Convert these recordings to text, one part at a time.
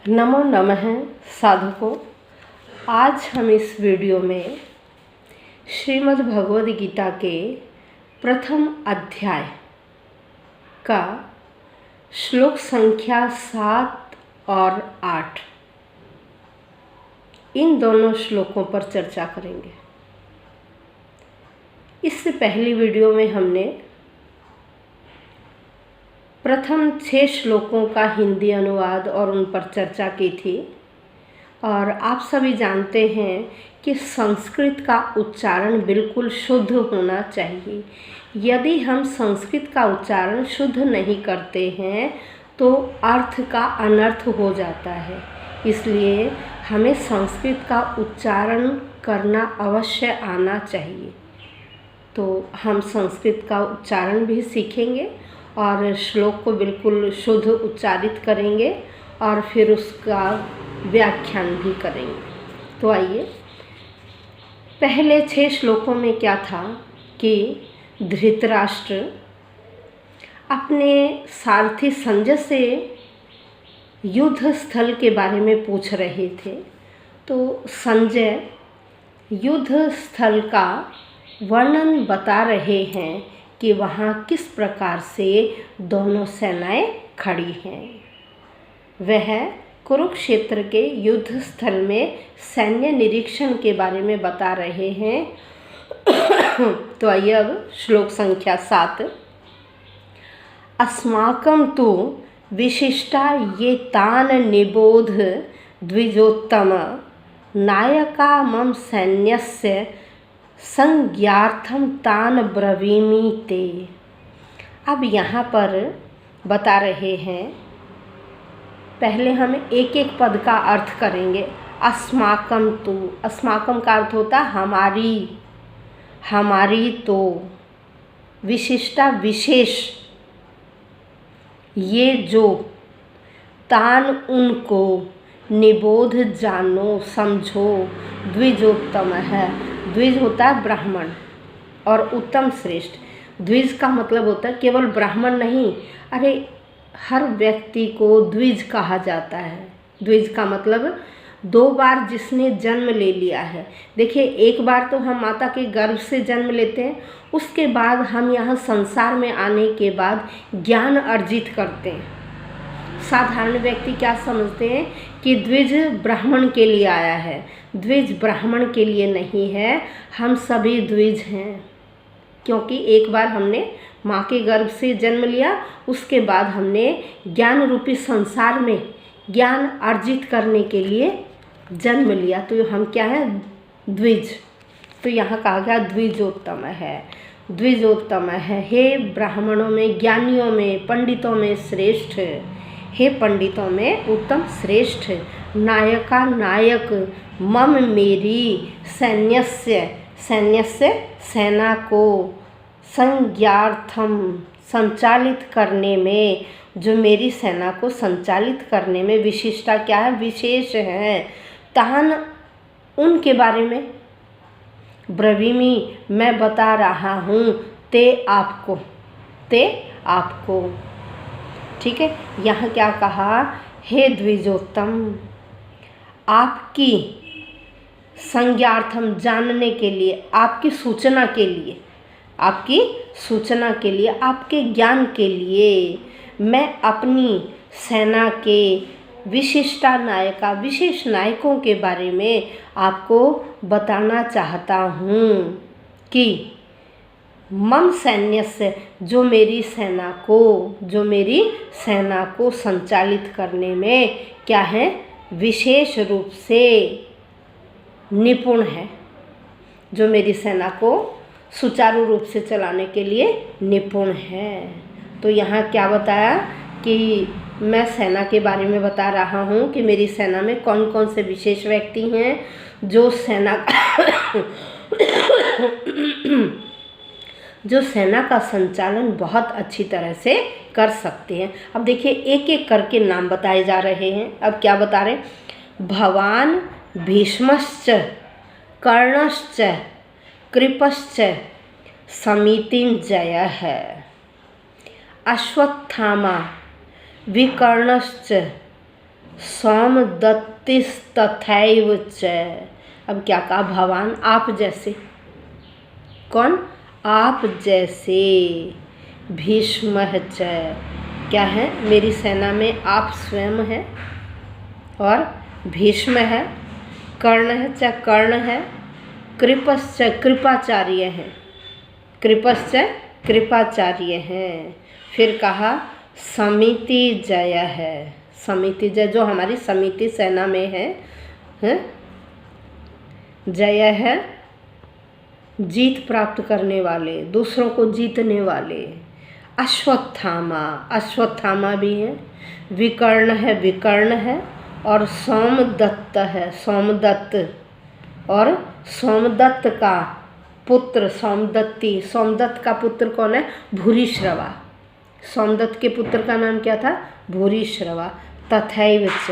नमो नमः साधकों। आज हम इस वीडियो में श्रीमद् भगवद गीता के प्रथम अध्याय का श्लोक संख्या 7 और 8 इन दोनों श्लोकों पर चर्चा करेंगे। इससे पहली वीडियो में हमने प्रथम 6 श्लोकों का हिंदी अनुवाद और उन पर चर्चा की थी। और आप सभी जानते हैं कि संस्कृत का उच्चारण बिल्कुल शुद्ध होना चाहिए। यदि हम संस्कृत का उच्चारण शुद्ध नहीं करते हैं तो अर्थ का अनर्थ हो जाता है। इसलिए हमें संस्कृत का उच्चारण करना अवश्य आना चाहिए। तो हम संस्कृत का उच्चारण भी सीखेंगे और श्लोक को बिल्कुल शुद्ध उच्चारित करेंगे और फिर उसका व्याख्यान भी करेंगे। तो आइए, पहले 6 श्लोकों में क्या था कि धृतराष्ट्र अपने सारथी संजय से युद्ध स्थल के बारे में पूछ रहे थे। तो संजय युद्ध स्थल का वर्णन बता रहे हैं कि वहाँ किस प्रकार से दोनों सेनाएं खड़ी हैं। वह कुरुक्षेत्र के युद्ध स्थल में सैन्य निरीक्षण के बारे में बता रहे हैं। तो आइए अब श्लोक संख्या 7। अस्माकं तु विशिष्टा ये तान निबोध द्विजोत्तम नायका मम सैन्यस्य संज्ञार्थम तान ब्रवीमि ते। अब यहाँ पर बता रहे हैं, पहले हम एक एक पद का अर्थ करेंगे। अस्माकं तु, अस्माकं का अर्थ होता हमारी, हमारी तो, विशिष्टा विशेष, ये जो, तान उनको, निबोध जानो समझो, द्विजोत्तम है। द्विज होता है ब्राह्मण और उत्तम श्रेष्ठ। द्विज का मतलब होता है केवल ब्राह्मण नहीं, अरे हर व्यक्ति को द्विज कहा जाता है। द्विज का मतलब 2 बार जिसने जन्म ले लिया है। देखिए, एक बार तो हम माता के गर्भ से जन्म लेते हैं, उसके बाद हम यहाँ संसार में आने के बाद ज्ञान अर्जित करते हैं। साधारण व्यक्ति क्या समझते हैं कि द्विज ब्राह्मण के लिए आया है। द्विज ब्राह्मण के लिए नहीं है, हम सभी द्विज हैं, क्योंकि एक बार हमने माँ के गर्भ से जन्म लिया, उसके बाद हमने ज्ञान रूपी संसार में ज्ञान अर्जित करने के लिए जन्म लिया। तो हम क्या है? द्विज। तो यहाँ कहा गया द्विजोत्तम है, द्विजोत्तम है। हे ब्राह्मणों में, ज्ञानियों में, पंडितों में श्रेष्ठ, हे पंडितों में उत्तम श्रेष्ठ, नायका नायक, मम मेरी, सैन्यस्य, सैन्यस्य सेना को, संज्ञार्थम संचालित करने में, जो मेरी सेना को संचालित करने में विशिष्टा क्या है? विशेष है। तान उनके बारे में, ब्रवीमि मैं बता रहा हूँ, ते आपको, ते आपको। ठीक है, यहाँ क्या कहा? हे द्विजोत्तम, आपकी संज्ञार्थम जानने के लिए, आपकी सूचना के लिए, आपकी सूचना के लिए, आपके ज्ञान के लिए मैं अपनी सेना के विशिष्टा नायका, विशेष नायकों के बारे में आपको बताना चाहता हूँ कि मम सैन्य से, जो मेरी सेना को, जो मेरी सेना को संचालित करने में क्या है? विशेष रूप से निपुण है, जो मेरी सेना को सुचारू रूप से चलाने के लिए निपुण है। तो यहाँ क्या बताया कि मैं सेना के बारे में बता रहा हूँ कि मेरी सेना में कौन कौन से विशेष व्यक्ति हैं जो सेना जो सेना का संचालन बहुत अच्छी तरह से कर सकते हैं। अब देखिए, एक एक करके नाम बताए जा रहे हैं। अब क्या बता रहे हैं? भवान भीष्मश्च कर्णश्च कृपश्च समितिञ्जयः अश्वत्थामा विकर्णश्च सौमदत्तिस्तथैव च। अब क्या कहा, भवान आप जैसे, कौन, आप जैसे, भीष्मः च, क्या है, मेरी सेना में आप स्वयं है और भीष्म है, कर्ण है च, कर्ण है, कृपश्च कृपाचार्य हैं, कृपश्च कृपाचार्य हैं। फिर कहा समिति जय है, समिति जय जो हमारी समिति सेना में है, जय है जीत प्राप्त करने वाले, दूसरों को जीतने वाले। अश्वत्थामा, अश्वत्थामा भी है, विकर्ण है, विकर्ण है, और सोमदत्त है, सोमदत्त, और सोमदत्त का पुत्र सोमदत्ती, सोमदत्त का पुत्र कौन है, भूरिश्रवा, सोमदत्त के पुत्र का नाम क्या था, भूरिश्रवा। तथैव च,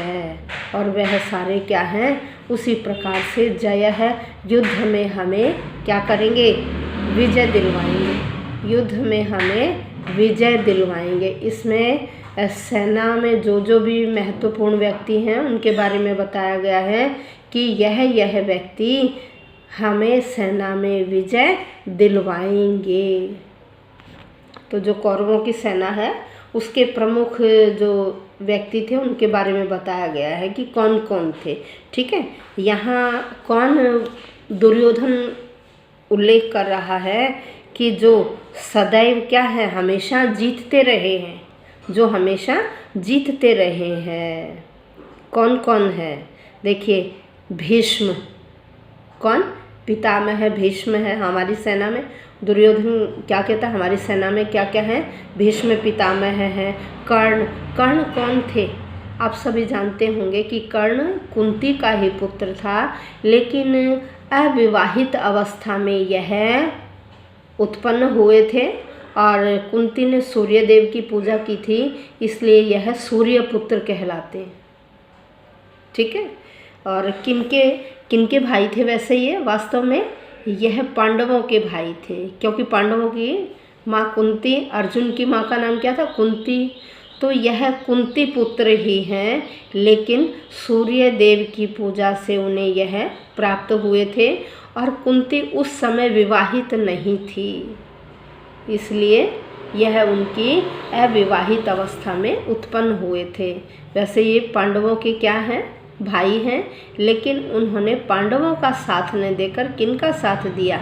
और वह सारे क्या हैं, उसी प्रकार से जय है, युद्ध में हमें क्या करेंगे, विजय दिलवाएंगे, युद्ध में हमें विजय दिलवाएंगे। इसमें सेना में जो भी महत्वपूर्ण व्यक्ति हैं उनके बारे में बताया गया है कि यह व्यक्ति हमें सेना में विजय दिलवाएंगे। तो जो कौरवों की सेना है उसके प्रमुख जो व्यक्ति थे उनके बारे में बताया गया है कि कौन कौन थे। ठीक है, यहाँ कौन दुर्योधन उल्लेख कर रहा है कि जो सदैव क्या है, हमेशा जीतते रहे हैं, जो हमेशा जीतते रहे हैं। कौन कौन है, देखिए, भीष्म, कौन, पितामह है, भीष्म है हमारी सेना में। दुर्योधन क्या कहता है, हमारी सेना में क्या क्या है, भीष्म पितामह है। कर्ण, कर्ण कौन थे, आप सभी जानते होंगे कि कर्ण कुंती का ही पुत्र था, लेकिन अविवाहित अवस्था में यह उत्पन्न हुए थे और कुंती ने सूर्यदेव की पूजा की थी, इसलिए यह सूर्य पुत्र कहलाते हैं। ठीक है, और किनके भाई थे वैसे ये, वास्तव में यह पांडवों के भाई थे, क्योंकि पांडवों की माँ कुंती, अर्जुन की माँ का नाम क्या था, कुंती, तो यह कुंती पुत्र ही हैं, लेकिन सूर्य देव की पूजा से उन्हें यह प्राप्त हुए थे। और कुंती उस समय विवाहित नहीं थी, इसलिए यह उनकी अविवाहित अवस्था में उत्पन्न हुए थे। वैसे ये पांडवों के क्या हैं, भाई हैं, लेकिन उन्होंने पांडवों का साथ न देकर किनका साथ दिया,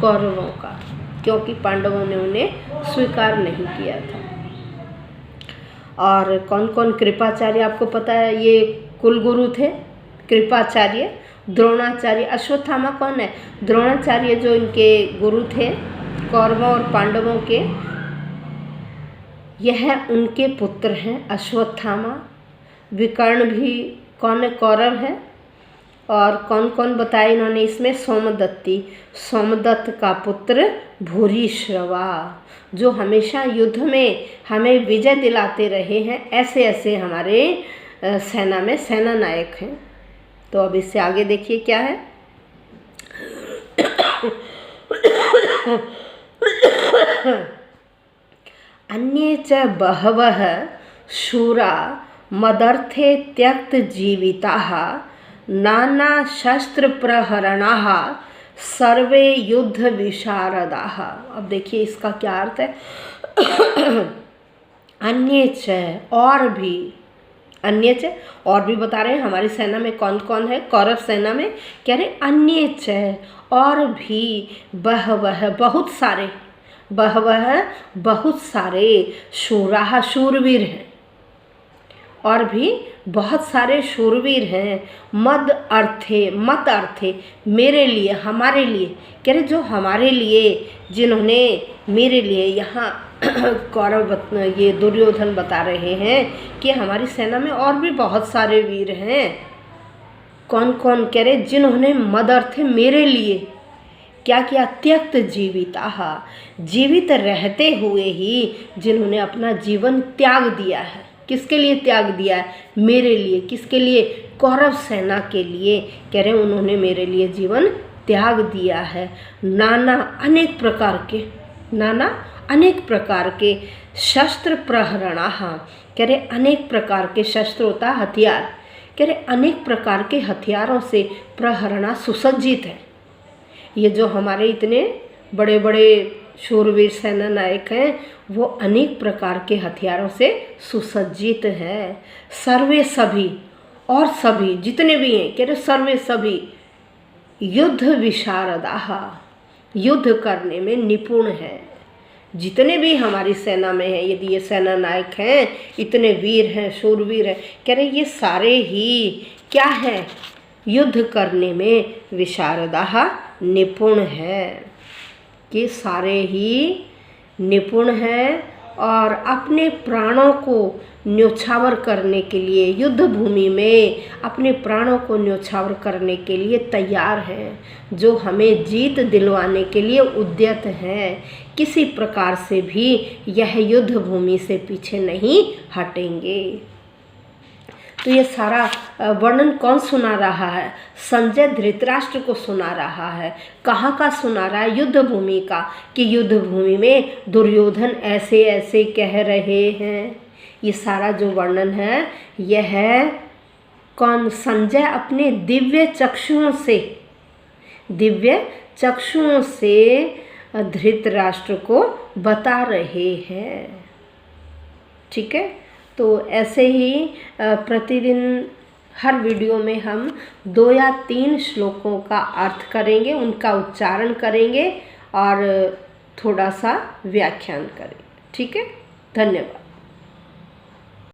कौरवों का, क्योंकि पांडवों ने उन्हें स्वीकार नहीं किया था। और कौन कौन कृपाचार्य, आपको पता है ये कुलगुरु थे कृपाचार्य, द्रोणाचार्य। अश्वत्थामा कौन है, द्रोणाचार्य जो इनके गुरु थे कौरवों और पांडवों के, यह उनके पुत्र हैं अश्वत्थामा। विकर्ण भी कौन है, कौरव है। और कौन कौन बताया इन्होंने इसमें, सोमदत्ती, सोमदत्त का पुत्र भूरिश्रवा, जो हमेशा युद्ध में हमें विजय दिलाते रहे हैं। ऐसे ऐसे हमारे सेना में सेना नायक हैं। तो अब इससे आगे देखिए क्या है, अन्ये च बहवः शूरा मदर्थे त्यक्त जीविताः नाना शस्त्र प्रहरणाः सर्वे युद्ध विशारदाः। अब देखिए इसका क्या अर्थ है, अन्ये च, और भी, अन्य च, और भी बता रहे हैं हमारी सेना में कौन कौन है, कौरव सेना में कह रहे अन्य च, और भी, बहवः बहुत सारे, बहवः बहुत सारे, शूराः शूरवीर हैं, और भी बहुत सारे शूरवीर हैं। मद अर्थे, मत अर्थे, मेरे लिए, हमारे लिए, कह रहे जो हमारे लिए, जिन्होंने मेरे लिए, यहाँ कौरव ये दुर्योधन बता रहे हैं कि हमारी सेना में और भी बहुत सारे वीर हैं। कौन कौन, कह रहे जिन्होंने मद अर्थे मेरे लिए क्या किया, त्यक्त जीविताः, जीवित रहते हुए ही जिन्होंने अपना जीवन त्याग दिया है। किसके लिए त्याग दिया है, मेरे लिए। किसके लिए, कौरव सेना के लिए, कह रहे उन्होंने मेरे लिए जीवन त्याग दिया है। नाना, अनेक प्रकार के, नाना अनेक प्रकार के शस्त्र प्रहरणाः, कह रहे अनेक प्रकार के शस्त्र होता है हथियार, कह रहे अनेक प्रकार के हथियारों से प्रहरणा सुसज्जित है। ये जो हमारे इतने बड़े बड़े शूरवीर सेना नायक हैं वो अनेक प्रकार के हथियारों से सुसज्जित है। सर्वे सभी, और सभी जितने भी हैं, कह रहे सर्वे सभी युद्ध विशारदाः, युद्ध करने में निपुण है। जितने भी हमारी सेना में हैं, यदि ये सेना नायक हैं, इतने वीर हैं, शूरवीर हैं, कह रहे ये सारे ही क्या हैं, युद्ध करने में विशारदाः, निपुण है, कि सारे ही निपुण हैं और अपने प्राणों को न्योछावर करने के लिए, युद्ध भूमि में अपने प्राणों को न्योछावर करने के लिए तैयार हैं, जो हमें जीत दिलवाने के लिए उद्यत हैं। किसी प्रकार से भी यह युद्ध भूमि से पीछे नहीं हटेंगे। तो ये सारा वर्णन कौन सुना रहा है? संजय धृतराष्ट्र को सुना रहा है। कहाँ का सुना रहा है? युद्ध भूमि का, कि युद्ध भूमि में दुर्योधन ऐसे ऐसे कह रहे हैं। ये सारा जो वर्णन है यह है कौन? संजय अपने दिव्य चक्षुओं से धृतराष्ट्र को बता रहे हैं। ठीक है, तो ऐसे ही प्रतिदिन हर वीडियो में हम 2 या 3 श्लोकों का अर्थ करेंगे, उनका उच्चारण करेंगे और थोड़ा सा व्याख्यान करेंगे। ठीक है, धन्यवाद।